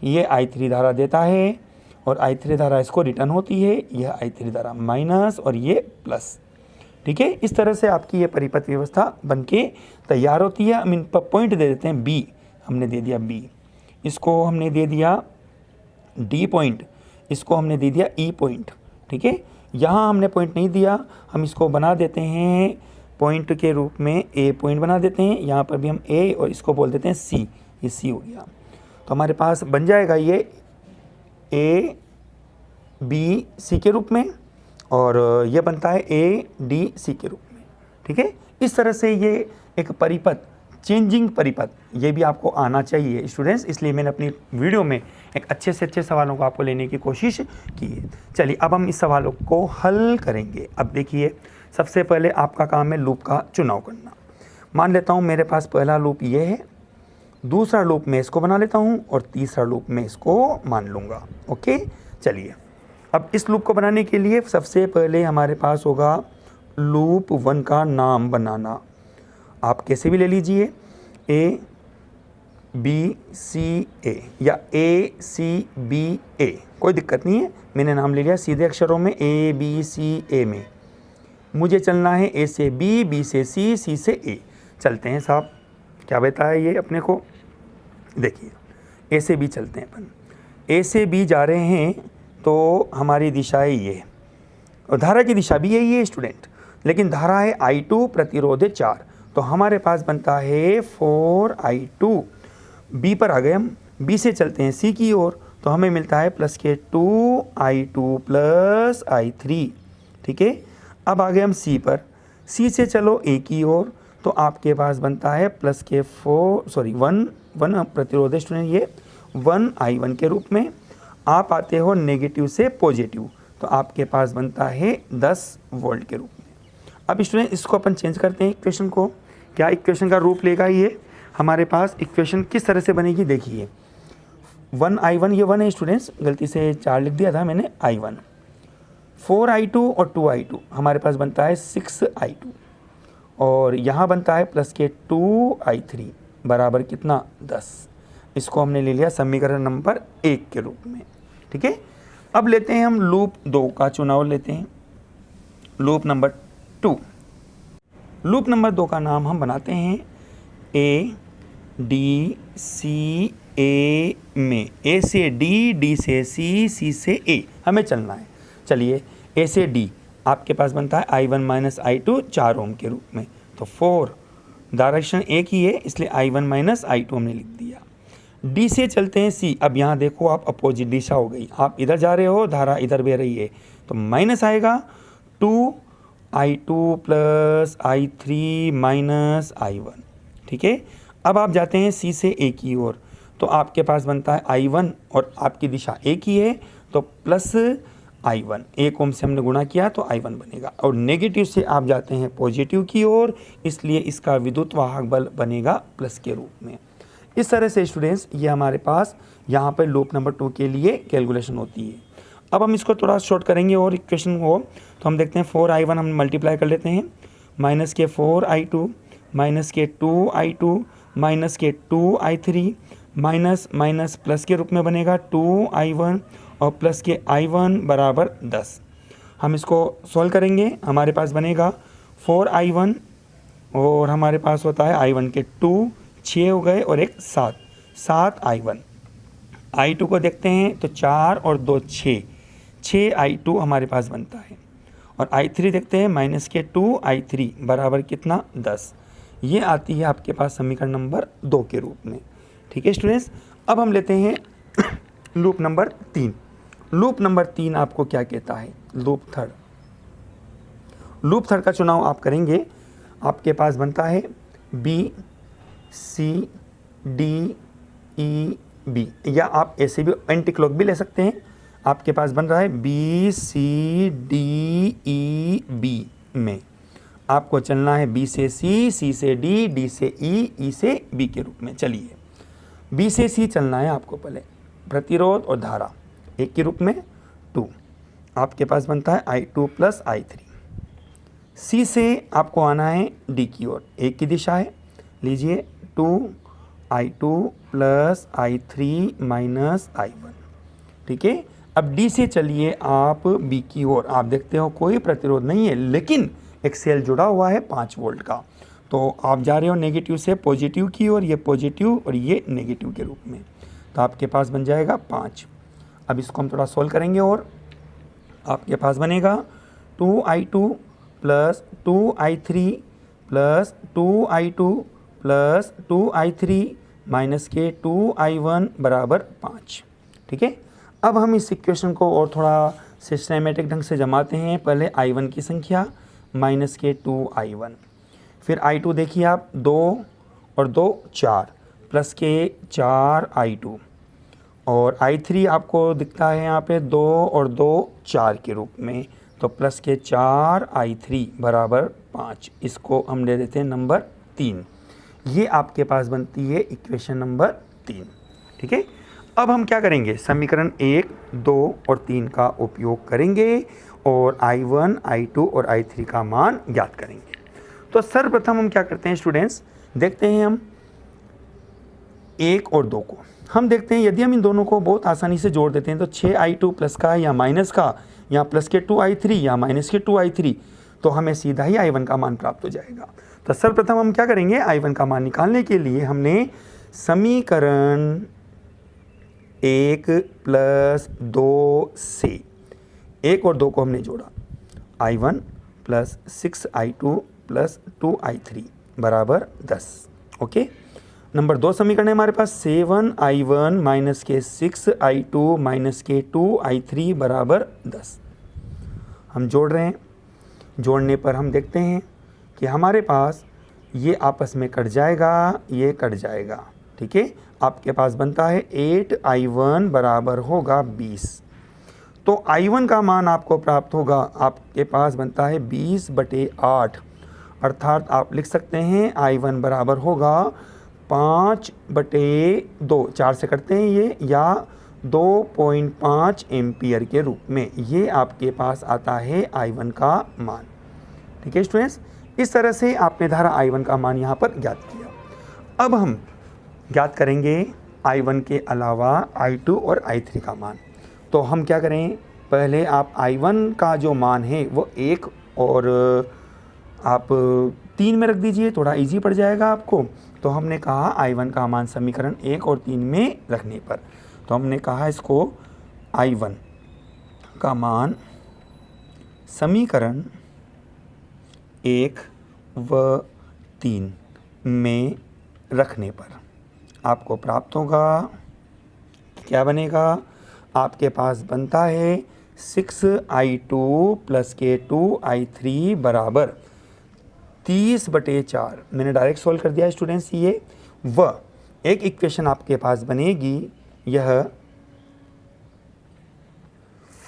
ये I3 धारा देता है और I3 धारा इसको रिटर्न होती है, यह I3 धारा माइनस और ये प्लस, ठीक है। इस तरह से आपकी ये परिपथ व्यवस्था बनके तैयार होती है। हम इन पर पॉइंट दे देते हैं, B हमने दे दिया B, इसको हमने दे दिया D पॉइंट, इसको हमने दे दिया E पॉइंट, ठीक है। यहाँ हमने पॉइंट नहीं दिया, हम इसको बना देते हैं पॉइंट के रूप में, A पॉइंट बना देते हैं। यहाँ पर भी हम A और इसको बोल देते हैं C, ये C हो गया। तो हमारे पास बन जाएगा ये A B C के रूप में, और ये बनता है A D C के रूप में, ठीक है। इस तरह से ये एक परिपथ, चेंजिंग परिपथ, ये भी आपको आना चाहिए स्टूडेंट्स, इसलिए मैंने अपनी वीडियो में एक अच्छे से अच्छे सवालों को आपको लेने की कोशिश की है। चलिए अब हम इस सवालों को हल करेंगे। अब देखिए, सबसे पहले आपका काम है लूप का चुनाव करना। मान लेता हूँ मेरे पास पहला लूप ये है, दूसरा लूप मैं इसको बना लेता हूँ, और तीसरा लूप मैं इसको मान लूँगा, ओके। चलिए अब इस लूप को बनाने के लिए सबसे पहले हमारे पास होगा लूप 1 का नाम बनाना। आप कैसे भी ले लीजिए, A B C A या A C B A, कोई दिक्कत नहीं है। मैंने नाम ले लिया सीधे अक्षरों में A B C A में। मुझे चलना है A से B, B से C, C से A। चलते हैं साहब, क्या बता है ये अपने को, देखिए A से B चलते हैं अपन। A से B जा रहे हैं तो हमारी दिशा है ये, और धारा की दिशा भी यही है स्टूडेंट, लेकिन धारा है I2, प्रतिरोध है 4, तो हमारे पास बनता है 4I2। B पर आ गए हम, B से चलते हैं C की ओर, तो हमें मिलता है प्लस के 2I2 प्लस I3, ठीक है। अब आ गए हम C पर, C से चलो A की ओर, तो आपके पास बनता है प्लस के 1 प्रतिरोध स्टूडेंट, ये 1I1 के रूप में। आप आते हो नेगेटिव से पॉजिटिव, तो आपके पास बनता है 10 वोल्ट के रूप में। अब स्टूडेंट इसको अपन चेंज करते हैं इक्वेशन को, क्या इक्वेशन का रूप लेगा ये, हमारे पास इक्वेशन किस तरह से बनेगी देखिए। 1I1 ये 1 है स्टूडेंट्स, गलती से 4 लिख दिया था मैंने, I1, 4I2 और 2I2, हमारे पास बनता है 6I2, और यहाँ बनता है प्लस के 2I3 बराबर कितना 10। इसको हमने ले लिया समीकरण नंबर 1 के रूप में, ठीक है। अब लेते हैं हम लूप 2 का चुनाव लेते हैं, लूप नंबर 2। लूप नंबर 2 का नाम हम बनाते हैं A D C A में। A से D, D से C, C से A हमें चलना है। चलिए A से D आपके पास बनता है I1 माइनस I2 4 ओम के रूप में, तो 4 डायरेक्शन एक ही है इसलिए I1 माइनस I2 हमने लिख दिया। डी से चलते हैं सी। अब यहाँ देखो आप अपोजिट दिशा हो गई, आप इधर जा रहे हो, धारा इधर बह रही है, तो माइनस आएगा 2i2 plus i3 minus i1। ठीक है, अब आप जाते हैं सी से ए की ओर, तो आपके पास बनता है i1 और आपकी दिशा ए की है तो प्लस i1, 1 ओम से हमने गुणा किया तो i1 बनेगा। और नेगेटिव से आप जाते हैं पॉजिटिव की ओर, इसलिए इसका विद्युत वाहक बल बनेगा प्लस के रूप में। इस तरह से स्टूडेंट्स ये हमारे पास यहाँ पर लूप नंबर 2 के लिए कैलकुलेशन होती है। अब हम इसको थोड़ा शॉर्ट करेंगे और इक्वेशन को, तो हम देखते हैं 4i1 हम मल्टीप्लाई कर लेते हैं, माइनस के 4i2 माइनस के 2i2 माइनस के 2i3 माइनस माइनस प्लस के रूप में बनेगा 2i1 और प्लस के i1 बराबर 10। हम इसको सॉल्व करेंगे, हमारे पास बनेगा 4i1 और हमारे पास होता है i1 के 2, 6 हो गए और एक 7i1। i2 को देखते हैं तो 4 और 2 6i2 हमारे पास बनता है। और i3 देखते हैं माइनस के 2i3 बराबर कितना 10। ये आती है आपके पास समीकरण नंबर 2 के रूप में। ठीक है स्टूडेंट्स, अब हम लेते हैं लूप नंबर 3। लूप नंबर 3 आपको क्या कहता है? Loop third. लूप थर्ड का चुनाव आप करेंगे, आपके पास बनता है B C D E B, या आप ऐसे भी एंटी क्लॉक भी ले सकते हैं। आपके पास बन रहा है B C D E B में आपको चलना है बी से सी, सी से डी, डी से ई, ई से बी के रूप में। चलिए बी से सी चलना है आपको पहले, प्रतिरोध और धारा एक के रूप में 2, आपके पास बनता है i2 प्लस i3। सी से आपको आना है डी की ओर, एक की दिशा है, लीजिए 2i2 plus i3 minus i1। ठीक है, अब डी से चलिए आप बी की ओर, आप देखते हो कोई प्रतिरोध नहीं है लेकिन एक सेल जुड़ा हुआ है 5 वोल्ट का, तो आप जा रहे हो नेगेटिव से पॉजिटिव की ओर, ये पॉजिटिव और ये नेगेटिव के रूप में, तो आपके पास बन जाएगा 5। अब इसको हम थोड़ा सोल्व करेंगे और आपके पास बनेगा 2i2 plus 2i3 plus 2i2 plus 2i3 minus के 2i1 बराबर 5। ठीक है, अब हम इस इक्वेशन को और थोड़ा सिस्टमेटिक ढंग से जमाते हैं। पहले i1 की संख्या माइनस के 2i1, फिर i2 देखिए आप 2 और 2 4 प्लस के 4i2, और i3 आपको दिखता है यहाँ पे 2 और 2 4 के रूप में, तो प्लस के 4i3 बराबर 5। इसको हम ले देते हैं नंबर 3। ये आपके पास बनती है इक्वेशन नंबर 3। ठीक है, अब हम क्या करेंगे, समीकरण 1, 2 और 3 का उपयोग करेंगे और i1, i2 और i3 का मान ज्ञात करेंगे। तो सर्वप्रथम हम क्या करते हैं स्टूडेंट्स, देखते हैं हम 1 और 2 को, हम देखते हैं यदि हम इन दोनों को बहुत आसानी से जोड़ देते हैं तो 6i2 प्लस का या माइनस का या प्लस के 2i3 या माइनस के 2i3, तो हमें सीधा ही i1 का मान प्राप्त हो जाएगा। तो सर्वप्रथम हम क्या करेंगे, i1 का मान निकालने के लिए हमने समीकरण 1 प्लस 2 से 1 और 2 को हमने जोड़ा, i1 plus 6i2 plus 2i3 बराबर 10। ओके, नंबर 2 समीकरण है हमारे पास 7i1 माइनस के 6i2 माइनस के 2i3 बराबर 10। हम जोड़ रहे हैं, जोड़ने पर हम देखते हैं कि हमारे पास ये आपस में कट जाएगा, ये कट जाएगा। ठीक है, आपके पास बनता है 8i1 बराबर होगा 20। तो i1 का मान आपको प्राप्त होगा, आपके पास बनता है 20/8, अर्थात आप लिख सकते हैं i1 बराबर होगा 5/2, 4 से करते हैं ये, या 2.5 एम्पियर के रूप में। ये आपके पास आता है i1 का मान। ठीक है स्टूडेंट्स, इस तरह से आपने धारा i1 का मान यहाँ पर ज्ञात किया। अब हम ज्ञात करेंगे i1 के अलावा i2 और i3 का मान। तो हम क्या करें, पहले आप i1 का जो मान है वो 1 और आप 3 में रख दीजिए, थोड़ा इजी पड़ जाएगा आपको। तो हमने कहा i1 का मान समीकरण 1 और 3 में रखने पर, तो हमने कहा इसको i1 का मान समीकरण 1 व 3 में रखने पर आपको प्राप्त होगा, क्या बनेगा, आपके पास बनता है 6i2 + k2i3 बराबर 30/4। मैंने डायरेक्ट सॉल्व कर दिया स्टूडेंट्स। ये वह एक इक्वेशन आपके पास बनेगी, यह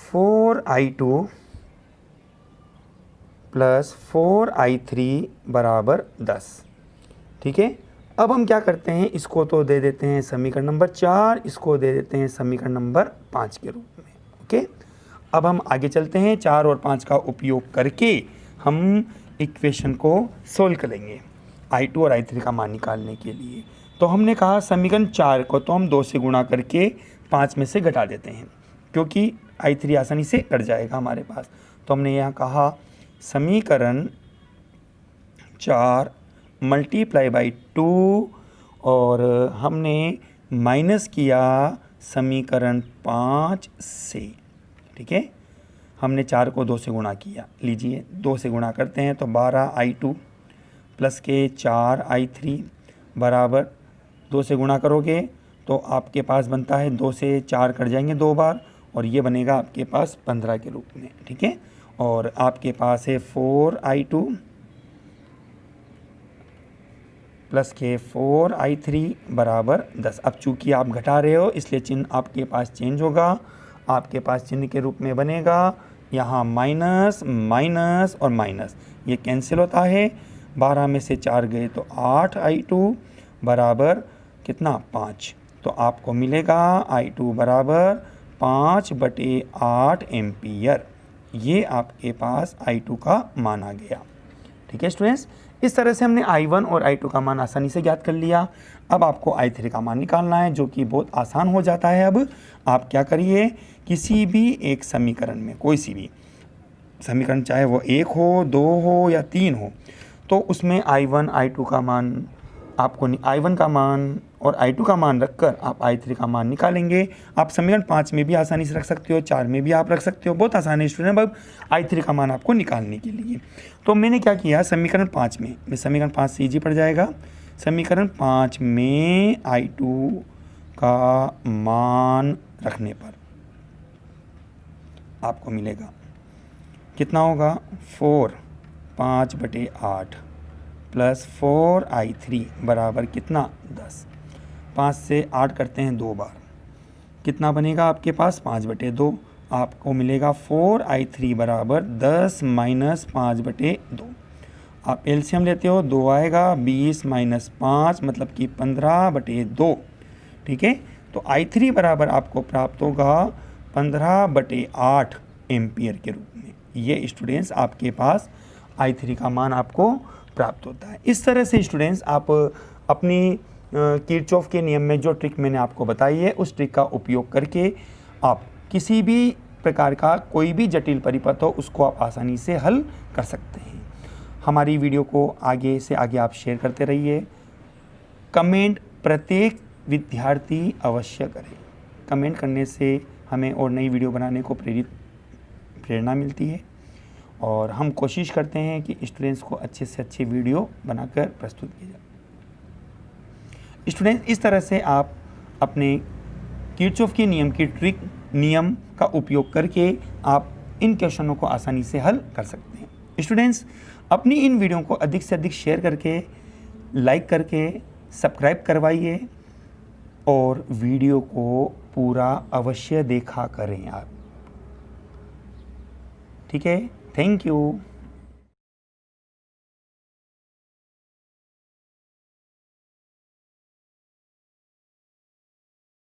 4i2 + 4i3 बराबर 10। ठीक है, अब हम क्या करते हैं, इसको तो दे देते हैं समीकरण नंबर 4, इसको दे देते हैं समीकरण नंबर 5 के रूप में। ओके, अब हम आगे चलते हैं। 4 और 5 का उपयोग करके हम इक्वेशन को सोल्व करेंगे i2 और i3 का मान निकालने के लिए। तो हमने कहा समीकरण 4 को तो हम 2 से गुणा करके 5 में से घटा देते हैं, क्योंकि i3 आसानी से कट जाएगा हमारे पास। तो हमने यहाँ कहा समीकरण 4 × 2 और हमने माइनस किया समीकरण 5 से। ठीक है, हमने 4 को 2 से गुणा किया। लीजिए 2 से गुणा करते हैं तो 12i2 + के 4i3 बराबर 2 से गुणा करोगे तो आपके पास बनता है 2 से 4 कट जाएंगे 2 बार और ये बनेगा आपके पास 15 के रूप में। ठीक है, और आपके पास है 4i2 + के 4i3 बराबर 10। अब चूंकि आप घटा रहे हो इसलिए चिन्ह आपके पास चेंज होगा। आपके पास चिन्ह के रूप में बनेगा यहाँ माइनस माइनस और माइनस, ये कैंसिल होता है। 12 में से 4 गए तो 8i2 बराबर कितना, 5। तो आपको मिलेगा i2 बराबर 5/8 एम्पियर। ये आपके पास i2 का मान आ गया। ठीक है स्टूडेंट्स, इस तरह से हमने i1 और i2 का मान आसानी से ज्ञात कर लिया। अब आपको i3 का मान निकालना है, जो कि बहुत आसान हो जाता है। अब आप क्या करिए, किसी भी एक समीकरण में, कोई सी भी समीकरण चाहे वो 1 हो, 2 हो या 3 हो, तो उसमें i1 i2 का मान आपको i1 का मान और i2 का मान रखकर आप i3 का मान निकालेंगे। आप समीकरण 5 में भी आसानी से रख सकते हो, 4 में भी आप रख सकते हो, बहुत आसान है स्टूडेंट अब i3 का मान आपको निकालने के लिए। तो मैंने क्या किया, समीकरण 5 में समीकरण 5 से ईजी पड़ जाएगा। समीकरण 5 में i2 का मान रखने पर आपको मिलेगा कितना होगा, 5/8 + 4i3 बराबर कितना, 10। 5 से 8 करते हैं 2 बार, कितना बनेगा आपके पास, 5/2। आपको मिलेगा 4i3 बराबर 10 - 5/2। आप एलसीएम लेते हो, 2 आएगा, 20 - 5 मतलब कि 15/2। ठीक है, तो i3 बराबर आपको प्राप्त होगा 15/8 एम्पियर के रूप में। ये स्टूडेंट्स आपके पास i3 का मान आपको प्राप्त होता है। इस तरह से स्टूडेंट्स आप अपनी किरचॉफ के नियम में जो ट्रिक मैंने आपको बताई है, उस ट्रिक का उपयोग करके आप किसी भी प्रकार का कोई भी जटिल परिपथ हो उसको आप आसानी से हल कर सकते हैं। हमारी वीडियो को आगे से आगे आप शेयर करते रहिए। कमेंट प्रत्येक विद्यार्थी अवश्य करें। कमेंट करने से हमें और नई वीडियो बनाने को प्रेरणा मिलती है और हम कोशिश करते हैं कि स्टूडेंट्स को अच्छे से अच्छे वीडियो बनाकर प्रस्तुत किया जाए। स्टूडेंट्स, इस तरह से आप अपने किरचॉफ के नियम की ट्रिक नियम का उपयोग करके आप इन क्वेश्चनों को आसानी से हल कर सकते हैं। स्टूडेंट्स, अपनी इन वीडियो को अधिक से अधिक शेयर करके, लाइक करके सब्सक्राइब करवाइए और वीडियो को पूरा अवश्य देखा करें आप। ठीक है, थैंक यू।